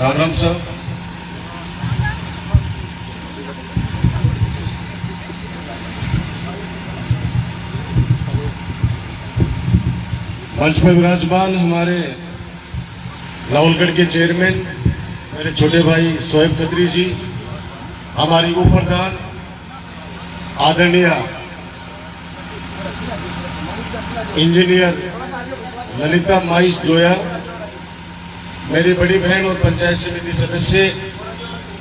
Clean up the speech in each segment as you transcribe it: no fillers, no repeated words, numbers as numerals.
Ram Ram sir. मंच पर विराजमान हमारे लाहौलगढ़ के चेयरमैन मेरे छोटे भाई शोएब खत्री जी, हमारी उप प्रधान आदरणीय इंजीनियर ललिता माइस जोया, मेरी बड़ी बहन और पंचायत समिति सदस्य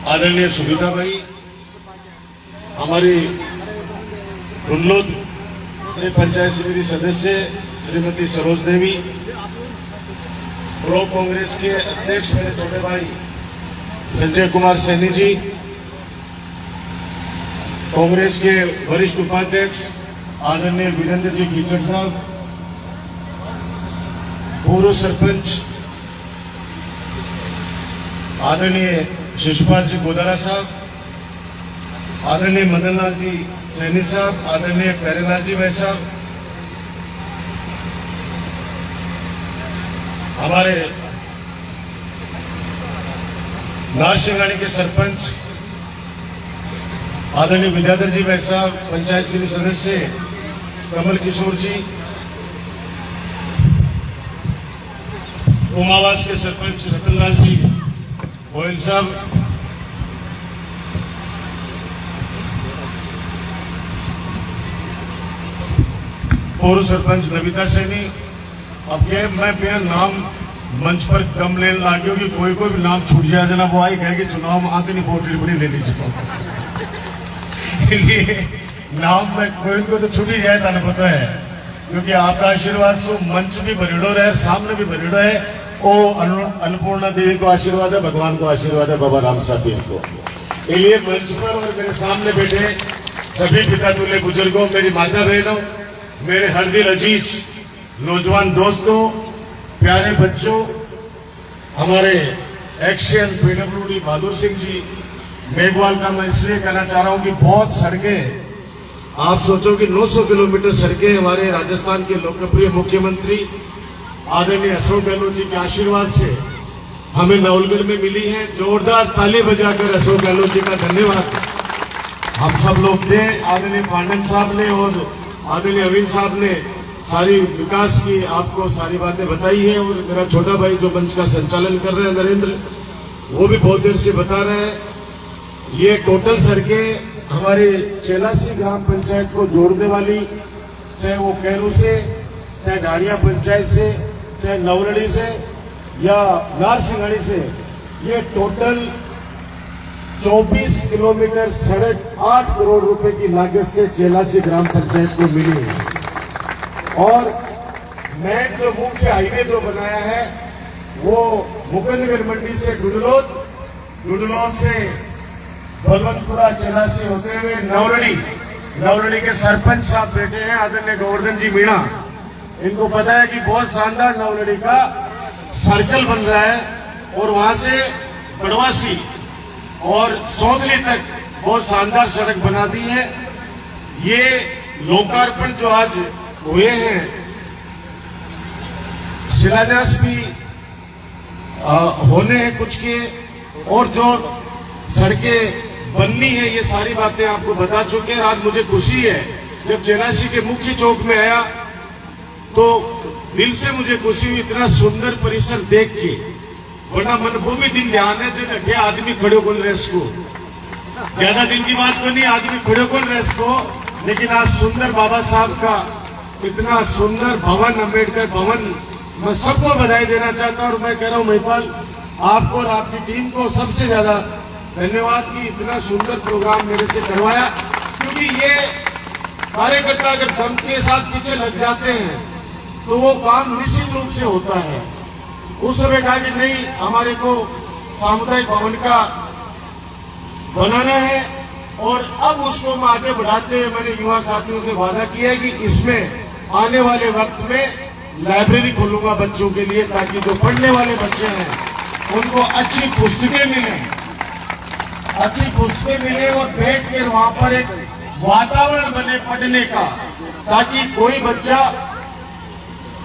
आदरणीय सुविधा भाई, हमारी कुल्लूद से पंचायत समिति सदस्य श्रीमती सरोज देवी, ब्लॉक कांग्रेस के अध्यक्ष मेरे छोटे भाई संजय कुमार सैनी जी, कांग्रेस के वरिष्ठ उपाध्यक्ष आदरणीय वीरेंद्र जी कीचड़ साहब, पूर्व सरपंच आदरणीय शिशुपाल जी गोदारा साहब, आदरणीय मदन लाल जी सैनी साहब, आदरणीय प्यारेलाल जी भाई साहब, हमारे नारसिंगानी के सरपंच आदरणीय विद्याधर जी भाई साहब, पंचायत समिति सदस्य कमल किशोर जी, उमावास के सरपंच रतनलाल जी गोयल साहब, पूर्व सरपंच नविता सैनी। अब क्या मैं बिना नाम मंच पर कम लेने लग गया कि कोई भी नाम छूट जाए जना वो आई कहे कि चुनाव में आके वोट बड़ी ले लीजिए। इसलिए नाम में कोई को तो छूट ही जाए, ताने पता है, क्योंकि आपका आशीर्वाद सो मंच भी भरेड़ो रहे, सामने भी भरेड़ो है। ओ अन्नपूर्णा देवी को आशीर्वाद है, भगवान को आशीर्वाद है, बाबा राम साहब को। इसलिए मंच पर और मेरे सामने बैठे सभी पिता तुल्य बुजुर्गों, मेरी माता बहनों, मेरे हर दिल अजीज नौजवान दोस्तों, प्यारे बच्चों, हमारे एक्शन पीडब्ल्यूडी बहादुर सिंह जी, मेघवाल का मैं इसलिए कहना चाह रहा हूं कि बहुत सड़कें, आप सोचो कि 900 किलोमीटर सड़कें हमारे राजस्थान के लोकप्रिय मुख्यमंत्री आदरणीय अशोक गहलोत जी के आशीर्वाद से हमें लाहौलगढ़ में मिली है। जोरदार ताली बजाकर अशोक गहलोत जी का धन्यवाद हम सब लोग दें। आदरणीय पांडन साहब ने और आदरणीय अरविंद साहब ने सारी विकास की आपको सारी बातें बताई है, और मेरा छोटा भाई जो मंच का संचालन कर रहे हैं नरेंद्र, वो भी बहुत देर से बता रहे हैं। ये टोटल सड़कें हमारे चेलासी ग्राम पंचायत को जोड़ने वाली, चाहे वो कैरू से, चाहे ढाड़िया पंचायत से, चाहे नवलड़ी से या नारसिंगानी से, ये टोटल 24 किलोमीटर सड़क 8 करोड़ रुपए की लागत से चेलासी ग्राम पंचायत को मिली है। और मेन जो मुख्य हाईवे जो बनाया है वो मुकुंदगढ़ मंडी से डुडलोद से बलवंतपुरा चेलासी होते हुए नवलड़ी के सरपंच साहब बैठे हैं आदरणीय गोवर्धन जी मीणा। इनको पता है कि बहुत शानदार नवलड़ी का सर्कल बन रहा है, और वहां से बड़वासी और सौदली तक बहुत शानदार सड़क बना दी है। ये लोकार्पण जो आज हुए हैं, शिलान्यास भी होने हैं कुछ के, और जो सड़कें बननी है, ये सारी बातें आपको बता चुके हैं। आज मुझे खुशी है जब चेलासी के मुख्य चौक में आया तो दिल से मुझे खुशी हुई, इतना सुंदर परिसर देख के। वरना मनभूमि दिन ध्यान है जब अगे आदमी खड़े को रेस को, ज्यादा दिन की बात बनी, आदमी खड़े को रेस को, लेकिन आज सुंदर बाबा साहब का इतना सुंदर भवन, अम्बेडकर भवन, मैं सबको बधाई देना चाहता हूं। और मैं कह रहा हूं महिपाल, आपको और आपकी टीम को सबसे ज्यादा धन्यवाद कि इतना सुंदर प्रोग्राम मेरे से करवाया, क्योंकि ये कार्यकर्ता अगर दम के साथ पीछे लग जाते हैं तो वो काम निश्चित रूप से होता है। उस समय कहा कि नहीं, हमारे को सामुदायिक भवन का बनाना है, और अब उसको मैं आगे बढ़ाते हुए मैंने युवा साथियों से वादा किया है कि इसमें आने वाले वक्त में लाइब्रेरी खोलूंगा बच्चों के लिए, ताकि जो पढ़ने वाले बच्चे हैं उनको अच्छी पुस्तकें मिले और बैठ कर वहां पर एक वातावरण बने पढ़ने का, ताकि कोई बच्चा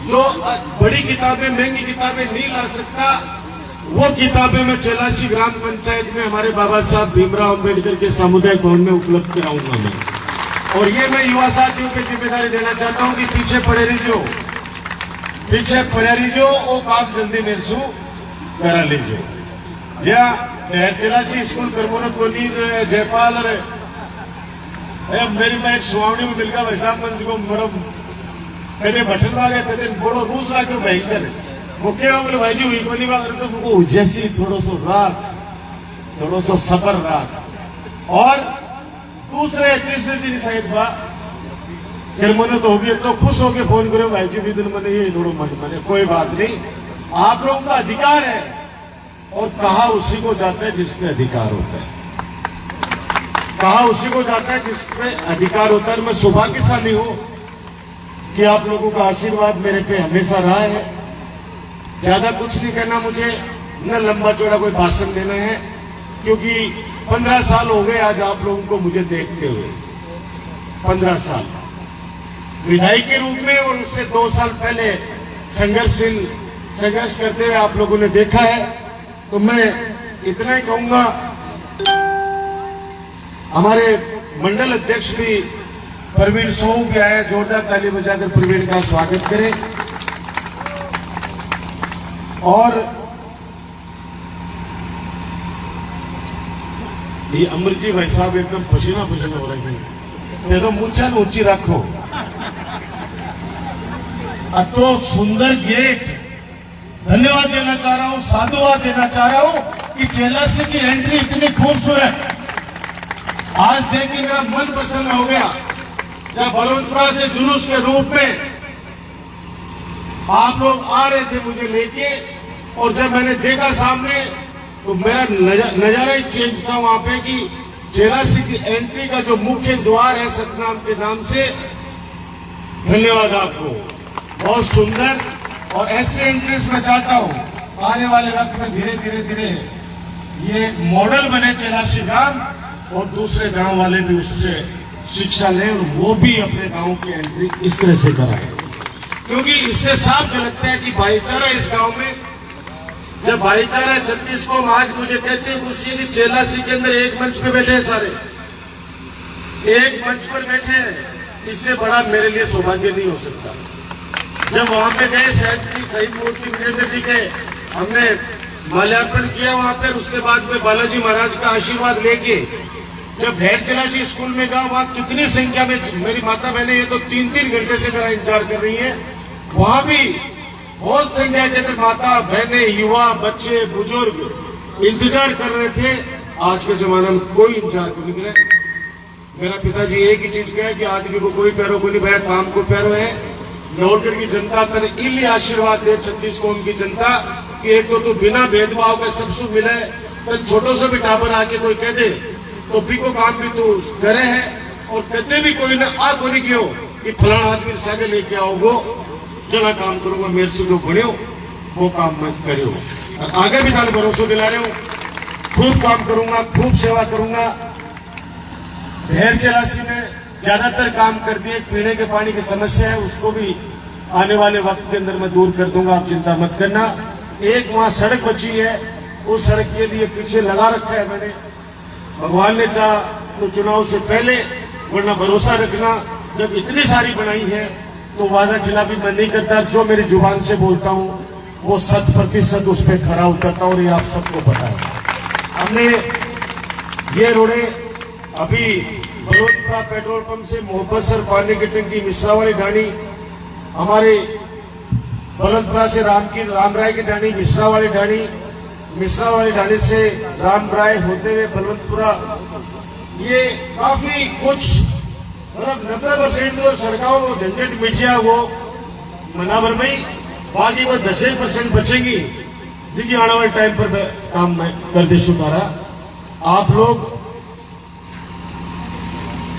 जो बड़ी किताबें, महंगी किताबें नहीं ला सकता, वो किताबें मैं चेलासी ग्राम पंचायत में हमारे बाबा साहब भीमराव अंबेडकर के सामुदायिक भवन में उपलब्ध कराऊंगा मैं। और ये मैं युवा साथियों पे जिम्मेदारी देना चाहता हूं कि पीछे पड़े रहिजो वो काम जल्दी मेरे से करा लीजिए। या चेलासी स्कूल करमोनत को नींद जयपाल मेरी मैं एक सुहावनी में मिलकर वैसा मंच को मैडम कदे बटन वाले कदे बड़ो रूस राख्यो भयंकर मुख्य बोले भाई जी हुई को नहीं बात तो मुझको जैसी थोड़ा सो सबर राख। और दूसरे तीसरे दिन शायद बा मन तो होगी तो खुश होके फोन करो भाई जी भी दिन मैंने ये थोड़ा मन मने कोई बात नहीं, आप लोगों का अधिकार है। और कहा उसी को जाता है जिसपे अधिकार होता है, कहा उसी को जाता है जिसपे अधिकार होता है। मैं सौभाग्यशाली हूं कि आप लोगों का आशीर्वाद मेरे पे हमेशा रहा है। ज्यादा कुछ नहीं करना मुझे, न लंबा चौड़ा कोई भाषण देना है, क्योंकि 15 साल हो गए आज आप लोगों को मुझे देखते हुए। 15 साल विधायक के रूप में, और उससे 2 साल पहले संघर्ष करते हुए आप लोगों ने देखा है। तो मैं इतना ही कहूंगा, हमारे मंडल अध्यक्ष भी प्रवीण सोहू भी आए, जोरदार ताली बजाकर प्रवीण का स्वागत करें। और ये अमृत जी भाई साहब एकदम पसीना हो रहे हैं, तो मुझे ऊंची रखो। तो सुंदर गेट, धन्यवाद देना चाह रहा हूं, साधुवाद देना चाह रहा हूं कि चेलासी की एंट्री इतनी खूबसूरत, आज देख के मेरा मन प्रसन्न हो गया। जब बलवंतपुरा से जुलूस के रूप में आप लोग आ रहे थे मुझे लेके, और जब मैंने देखा सामने तो मेरा नजारा ही चेंज था वहां पे कि चेलासी की एंट्री का जो मुख्य द्वार है सतनाम के नाम से, धन्यवाद आपको, बहुत सुंदर। और ऐसे एंट्रीज मैं चाहता हूं आने वाले वक्त में धीरे धीरे ये मॉडल बने चेलासी ग्राम, और दूसरे गांव वाले भी उससे शिक्षा लें और वो भी अपने गांव की एंट्री इस तरह से कराएं, क्योंकि इससे साफ झलकता है कि भाईचारा इस गांव में। जब भाईचारा है छत्तीस को, आज मुझे कहते हैं खुशी है कि चेलासी के अंदर एक मंच पे बैठे हैं, सारे एक मंच पर बैठे हैं, इससे बड़ा मेरे लिए सौभाग्य नहीं हो सकता। जब वहां पे गए शहीद मूर्ति वीरेंद्र जी के हमने माल्यार्पण किया वहां पर, उसके बाद में बालाजी महाराज का आशीर्वाद लेके जब ढेर चेलासी स्कूल में गया, वहां कितनी संख्या में मेरी माता बहने ये तो 3-3 घंटे से मेरा इंतजार कर रही है, वहां भी बहुत संख्या के माता बहने, युवा, बच्चे, बुजुर्ग इंतजार कर रहे थे। आज के जमाने में कोई इंतजार को नहीं करे। मेरा पिताजी एक ही चीज कहा कि आदमी को कोई पैरों को नहीं भया, काम को पैरों है। नौलगढ़ की जनता तने इली आशीर्वाद दे, छत्तीस कौम की जनता कि एक तो बिना भेदभाव के सबसे मिले, तो छोटो से भी टाबर आके कोई कह दे तो भी को काम भी तू करे है, और कहते भी कोई ना आ को नहीं क्यों कि फलाना आदमी सागे लेके आओगो, जना काम करूंगा, मेरे से जो बने वो काम मैं करो। और आगे भी ताल भरोसा दिला रहे हूं, खूब काम करूंगा, खूब सेवा करूंगा। ढेर चेलासी में ज्यादातर काम कर दिए, पीने के पानी की समस्या है, उसको भी आने वाले वक्त के अंदर मैं दूर कर दूंगा, आप चिंता मत करना। एक वहां सड़क बची है, उस सड़क के लिए पीछे लगा रखा है मैंने, भगवान ने चाहा तो चुनाव से पहले, वरना भरोसा रखना जब इतनी सारी बनाई है तो वादा खिलाफी मैं नहीं करता। जो मेरी जुबान से बोलता हूं वो 100% उस पर खरा उतरता, और ये आप सबको पता है। हमने ये रोडे अभी बलवंतपुरा पेट्रोल पंप से मोहब्बत सर पानी की टंकी, मिश्रा वाली ढाणी, हमारे बलवंतपुरा से रामराय की ढाणी, मिश्रा वाली ढाणी से रामराय होते हुए बलवंतपुरा, ये काफी कुछ मतलब 90% जो सड़कों झंझट मिर्जिया वो मनावर में ही, बाकी कोई 10% बचेंगी जिनकी आने वाले टाइम पर काम मैं कर दे सुधारा। आप लोग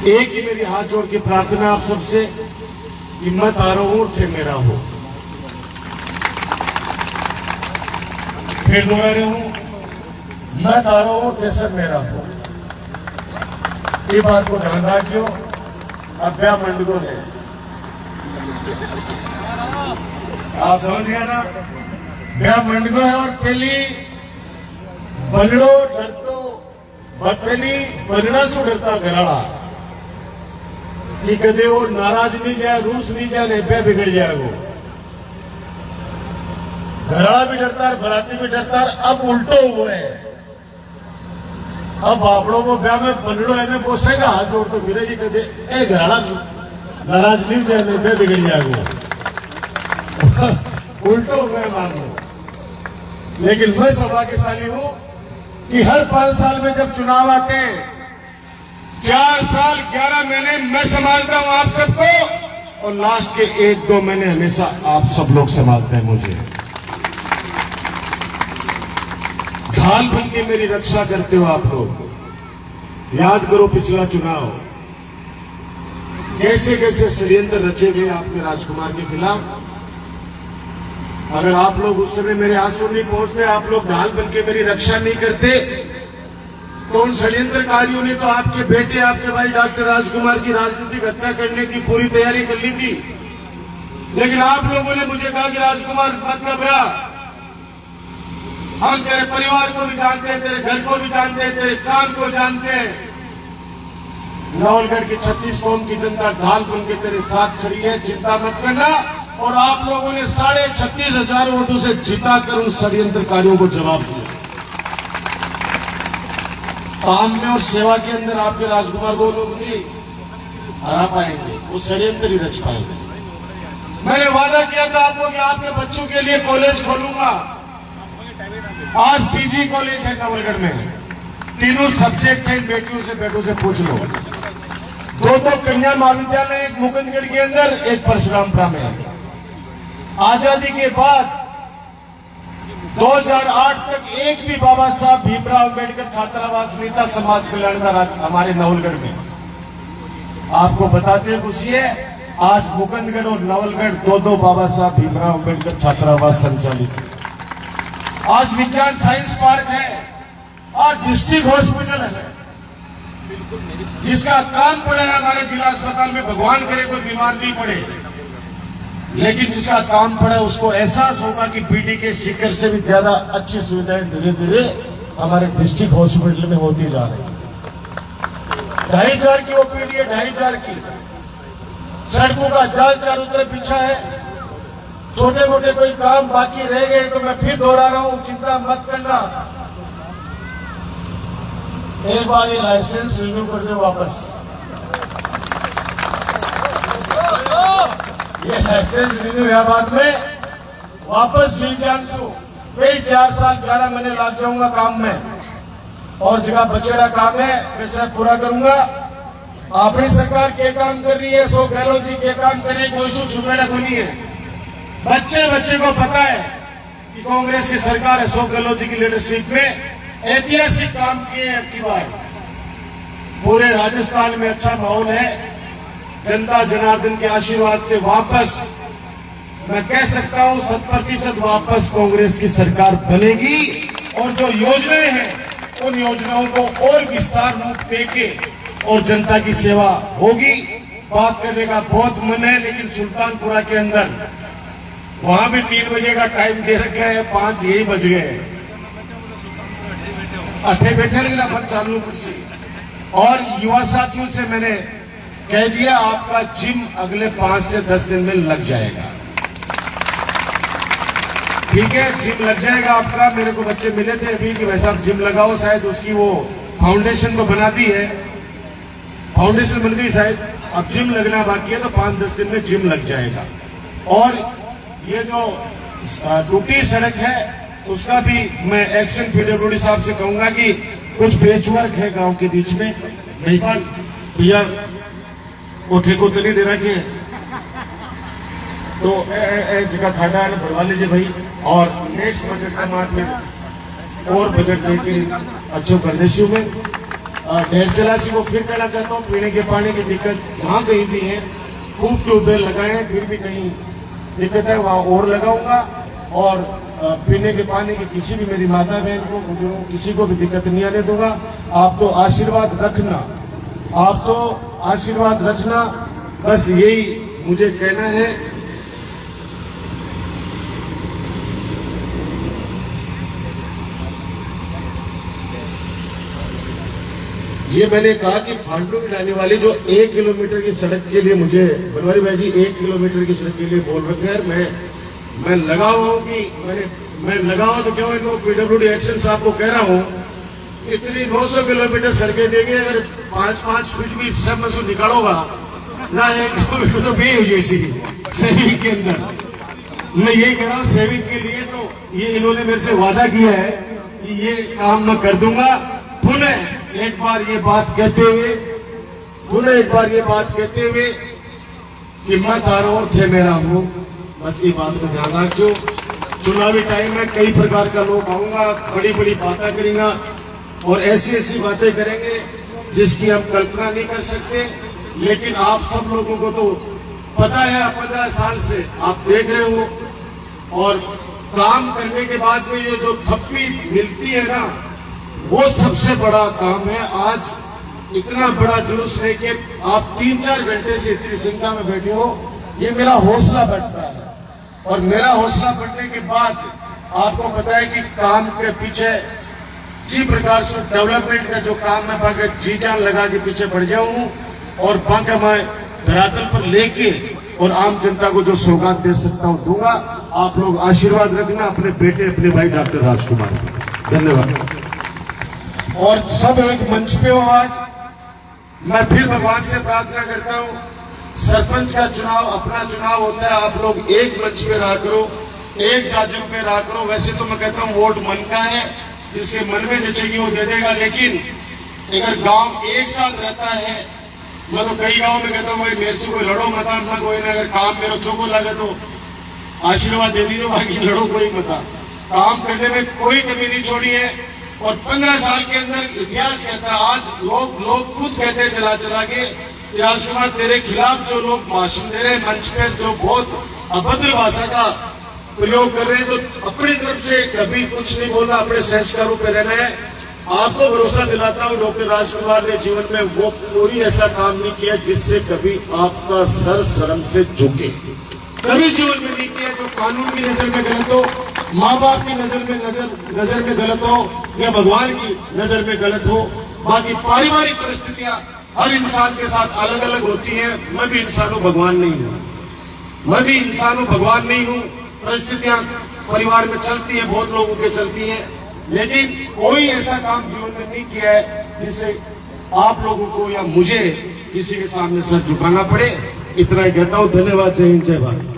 एक ही मेरी हाथ जोड़ के प्रार्थना आप सबसे, हिम्मत आरोह थे मेरा हो। फिर दोहरा रहे हूं, हिम्मत आरोह थे सब मेरा हो। ये बात को ध्यान रखियो। अभ्या मंडगो है, आप समझ गए ना, ब्या मंडगो है। और पहली बनड़ो डरतो पेली बनना सु डरता घराड़ा कि कदे वो नाराज नहीं जाए, रूस नहीं जाए, नेप्या बिगड़ जाए। वो घराड़ा भी डरता है, बराती भी डरता है। अब उल्टो हुआ है, अब बापड़ों को ब्याह में बनड़ो है पोसेगा, हाथ जोड़ तो गिरेगी कदे ए घराड़ा नाराज नहीं जाए, नेप्या बिगड़ जाए। वो उल्टो हुआ है मान लो। लेकिन मैं सौभाग्यशाली हूं कि हर 5 साल में जब चुनाव आते हैं, 4 साल 11 महीने मैं संभालता हूं आप सबको, और लास्ट के 1-2 महीने हमेशा आप सब लोग संभालते हैं मुझे। ढाल बन के मेरी रक्षा करते हो आप लोग। याद करो पिछला चुनाव, कैसे कैसे षड्यंत्र रचे गए आपके राजकुमार के खिलाफ। अगर आप लोग उस समय मेरे आंसू नहीं पहुंचते, आप लोग ढाल बन के मेरी रक्षा नहीं करते, तो उन षड्यंत्रकारियों ने तो आपके बेटे, आपके भाई डॉक्टर राजकुमार की राजनीतिक हत्या करने की पूरी तैयारी कर ली थी। लेकिन आप लोगों ने मुझे कहा कि राजकुमार मत घबरा, हम तेरे परिवार को भी जानते हैं, तेरे घर को भी जानते हैं, तेरे काम को जानते हैं। नवलगढ़ की 36 कौम की जनता ढाल बन के तेरे साथ खड़ी है, चिंता मत करना। और आप लोगों ने 36,500 वोटों से जिताकर उन षड्यंत्रकारियों को जवाब दिया। काम में और सेवा के अंदर आपके राजकुमार को लोग नहीं हरा पाएंगे, वो षड्यंत्र ही रच पाएंगे। मैंने वादा किया था आपको कि आपके बच्चों के लिए कॉलेज खोलूंगा। आज पीजी कॉलेज है नवलगढ़ में, 3 सब्जेक्ट है, बेटियों से बेटों से पूछ लो। 2 कन्या महाविद्यालय, एक मुकुंदगढ़ के अंदर, एक परशुरामपुरा में। आजादी के बाद 2008 तक एक भी बाबा साहब भीमराव अंबेडकर छात्रावास नहीं था समाज कल्याण का हमारे नवलगढ़ में। आपको बताते हैं खुशी है, आज मुकुंदगढ़ और नवलगढ़ 2 बाबा साहब भीमराव अंबेडकर छात्रावास संचालित है। आज विज्ञान साइंस पार्क है, आज डिस्ट्रिक्ट हॉस्पिटल है, जिसका काम पड़ा है हमारे जिला अस्पताल में। भगवान करे कोई बीमार नहीं पड़े, लेकिन जिसका काम पड़ा है उसको एहसास होगा कि पीडी के शिखर से भी ज्यादा अच्छी सुविधाएं धीरे धीरे हमारे डिस्ट्रिक्ट हॉस्पिटल में होती जा रही है। 2,500 की ओपीडी है, 2,500 की। सड़कों का जाल चारों तरफ बिछा है। छोटे मोटे कोई काम बाकी रह गए तो मैं फिर दोहरा रहा हूं, चिंता मत करना। एक बार ये लाइसेंस रिन्यू कर दो वापस। ये लाइसेंस रिन्यू बाद में वापस जी जान सो। वही 4 साल 11 महीने लग जाऊंगा काम में, और जगह बचेड़ा काम है वैसा पूरा करूंगा। अपनी सरकार के काम कर रही है, सो गहलोत जी के काम करे, कोई सु छुपेड़ा को नहीं है। बच्चे को पता है कि कांग्रेस की सरकार है, अशोक गहलोत जी की लीडरशिप में ऐतिहासिक काम किए हैं। की बार पूरे राजस्थान में अच्छा माहौल है। जनता जनार्दन के आशीर्वाद से वापस मैं कह सकता हूं 100% वापस कांग्रेस की सरकार बनेगी। और जो योजनाएं हैं उन योजनाओं को और विस्तार रूप देके और जनता की सेवा होगी। बात करने का बहुत मन है, लेकिन सुल्तानपुरा के अंदर वहां भी 3 बजे का टाइम दे रखा है, 5 यही बज गए। अठे बैठे लेकिन अपन चालू कुर्सी। और युवा साथियों से मैंने कह दिया आपका जिम अगले 5 से 10 दिन में लग जाएगा। ठीक है, जिम लग जाएगा आपका। मेरे को बच्चे मिले थे अभी कि भाई साहब जिम लगाओ, शायद उसकी वो फाउंडेशन तो बना दी है, फाउंडेशन बन गई शायद, अब जिम लगना बाकी है, तो 5-10 दिन में जिम लग जाएगा। और ये जो टूटी सड़क है उसका भी मैं एक्शन पीडब्ल्यूडी साहब से कहूंगा कि कुछ पेचवर्क है गांव के बीच में। महिपाल भैया वो ठेको तो नहीं दे रहा कि तो जगह खाड़ा है भरवा लीजिए भाई। और नेक्स्ट बजट का बाद में और बजट देके अच्छे प्रदेशों में डेढ़ चलासी को फिर कहना चाहता हूँ। पीने के पानी की दिक्कत जहाँ कहीं भी है, खूब ट्यूबवेल लगाए हैं, फिर भी कहीं दिक्कत है वहाँ और लगाऊंगा। और पीने के पानी की किसी भी मेरी माता बहन को, बुजुर्गों किसी को भी दिक्कत नहीं आने दूंगा। आप तो आशीर्वाद रखना, आप तो आशीर्वाद रखना, बस यही मुझे कहना है। ये मैंने कहा कि फांडू की जाने वाली जो 1 किलोमीटर की सड़क के लिए मुझे बनवारी भाई जी 1 किलोमीटर की सड़क के लिए बोल रखे हैं। मैं लगा हुआ हूँ कि मैं लगा हुआ तो क्यों इनको पीडब्ल्यूडी एक्शन साहब को कह रहा हूँ, इतनी 900 किलोमीटर सड़कें देंगे, अगर 5-5 फीट भी सब में से निकालोगा ना 1 किलोमीटर तो भी हो जैसी सेविंग के अंदर। मैं यही कह रहा हूँ सेविंग के लिए तो ये इन्होंने मेरे से वादा किया है कि ये काम मैं कर दूंगा। पुनः एक बार ये बात कहते हुए कि मैं तारों थे मेरा हूं, बस ये बात का ध्यान रखो। चुनावी टाइम में कई प्रकार का लोग आऊंगा, बड़ी बड़ी बातें करेंगे और ऐसी बातें करेंगे जिसकी हम कल्पना नहीं कर सकते। लेकिन आप सब लोगों को तो पता है, 15 साल से आप देख रहे हो, और काम करने के बाद में ये जो थप्पी मिलती है ना, वो सबसे बड़ा काम है। आज इतना बड़ा जुलूस लेके आप 3-4 घंटे से इतनी संख्या में बैठे हो, ये मेरा हौसला बढ़ता है। और मेरा हौसला बढ़ने के बाद आपको पता है कि काम के पीछे जी प्रकार से डेवलपमेंट का जो काम है बाकी जी जान लगा के पीछे बढ़ जाऊं और बाकी मैं धरातल पर लेके और आम जनता को जो सौगात दे सकता हूं दूंगा। आप लोग आशीर्वाद रखना अपने बेटे अपने भाई डॉक्टर राजकुमार का। धन्यवाद। और सब एक मंच पे हो आज, मैं फिर भगवान से प्रार्थना करता हूं, सरपंच का चुनाव अपना चुनाव होता है, आप लोग एक मंच पे रहा करो, एक जाजम पे रहा करो। वैसे तो मैं कहता हूं वोट मन का है, जिसके मन में जचेगी वो दे देगा, लेकिन अगर गांव एक साथ रहता है, मैं तो कई गांव में कहता हूं भाई मेरे से कोई लड़ो मत, मैं कोई ना, अगर काम मेरे चोको लगे तो आशीर्वाद दे दीजिए, बाकी लड़ो कोई मत। काम करने में कोई कमी नहीं छोड़ी है। और 15 साल के अंदर इतिहास कहता है, आज लोग खुद कहते हैं चला के राजकुमार तेरे खिलाफ जो लोग भाषण दे रहे हैं मंच पर, जो बहुत अभद्र भाषा का प्रयोग कर रहे हैं, तो अपनी तरफ से कभी कुछ नहीं बोलना, अपने संस्कारों पे रहना है। आपको भरोसा दिलाता हूं डॉक्टर राजकुमार ने जीवन में वो कोई ऐसा काम नहीं किया जिससे कभी आपका सर शर्म से झुके, कभी जीवन में नहीं किया जो कानून की नजर में गलत हो, माँ बाप की नजर में गलत हो या भगवान की नजर में गलत हो। बाकी पारिवारिक परिस्थितियां हर इंसान के साथ अलग अलग होती हैं। मैं भी इंसान हूं, भगवान नहीं हूं, परिस्थितियां परिवार में चलती है, बहुत लोगों के चलती है, लेकिन कोई ऐसा काम जीवन में नहीं किया है जिससे आप लोगों को या मुझे किसी के सामने सर झुकाना पड़े। इतना ही कहता हूं। धन्यवाद। जय हिंद, जय भारत।